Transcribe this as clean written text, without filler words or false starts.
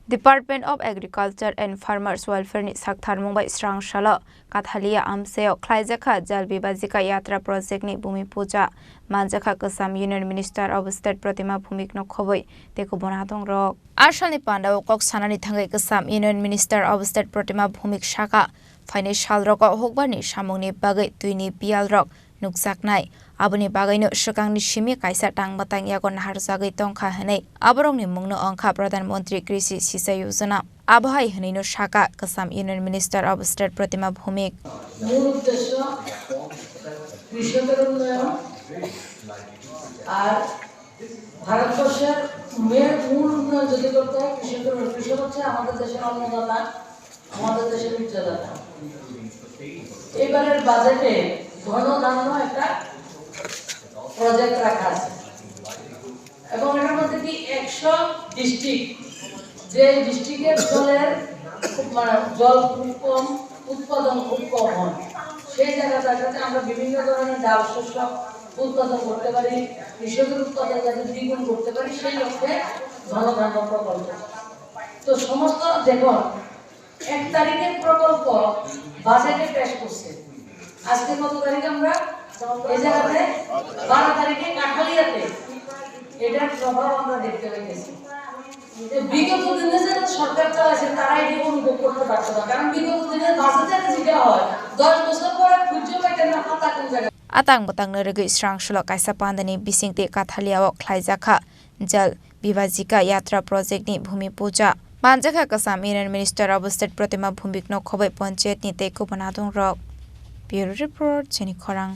Department of Agriculture and Farmers Welfare ni Saktharmung bai Srangsalo Kathalia Amseo khlaijakha jal bibajika yatra project ni bhumi puja manjakha Assam Union Minister of State Pratima Bhumik no khoboi teko bonadong rok Arshal ni Pandao kok sanani thangai Assam Union Minister of State Pratima Bhumik shaka financial rok hokbani samung ni bagai tuini pial rok nukjaknai aboni bagaino shakangni shimi kaisa tang batang yagon harjagai tongkha hanai aborongni mungno angkha Pradhan Mantri Krishi Sisai Yojana abhai hanino shaka Assam Union Minister of State Pratima Bhumik মূল উদ্দেশ্য কৃষকের উন্নয়ন আর ভারতবর্ষের মূল উন্নয়ন যদি করতে হয় কৃষক হচ্ছে আমাদের দেশের অন্নদাতা আমাদের দেশের উচ্চদাতা এবারের বাজেটে ধনধান্য একটা প্রজেক্ট রাখা আছে এবং এর মধ্যে কি 100 ডিস্ট্রিক্ট যে ডিস্ট্রিক্টের জল খুব কম উৎপাদন খুব কম হয় সেই জায়গাটাতে আমরা বিভিন্ন ধরনের ডাল শস্য উৎপাদন করতে পারি কৃষকের উৎপাদন যাতে দ্বিগুণ করতে পারি সেই লক্ষ্যে ধনধান্য প্রকল্প তো সমস্ত দেখুন 1 তারিখের প্রকল্প বাজেটে পেশ করছে আজকে কত তারিখ আমরা এই জায়গাতে 12 তারিখে কাঠালিয়াতে এটার প্রভাব আমরা দেখতে পেয়েছি বিগত দিনে যে সরকার চালাচ্ছে তারা এটি অনুভব করতে পারছে না কারণ বিগত দিনে বাজেটে যেটা হয় 10 বছর পরে খুঁজে পাইতে না হাতা কোন জায়গা atang batang neregi Srangsalo kaisa pandani bisingte kathaliao khlaijakha jal bibajika yatra project ni bhumi puja manjakha Assam Union Minister of State Pratima Bhumik no khobai panchayat ni teko banadong rok Bureau Report Chini Khorang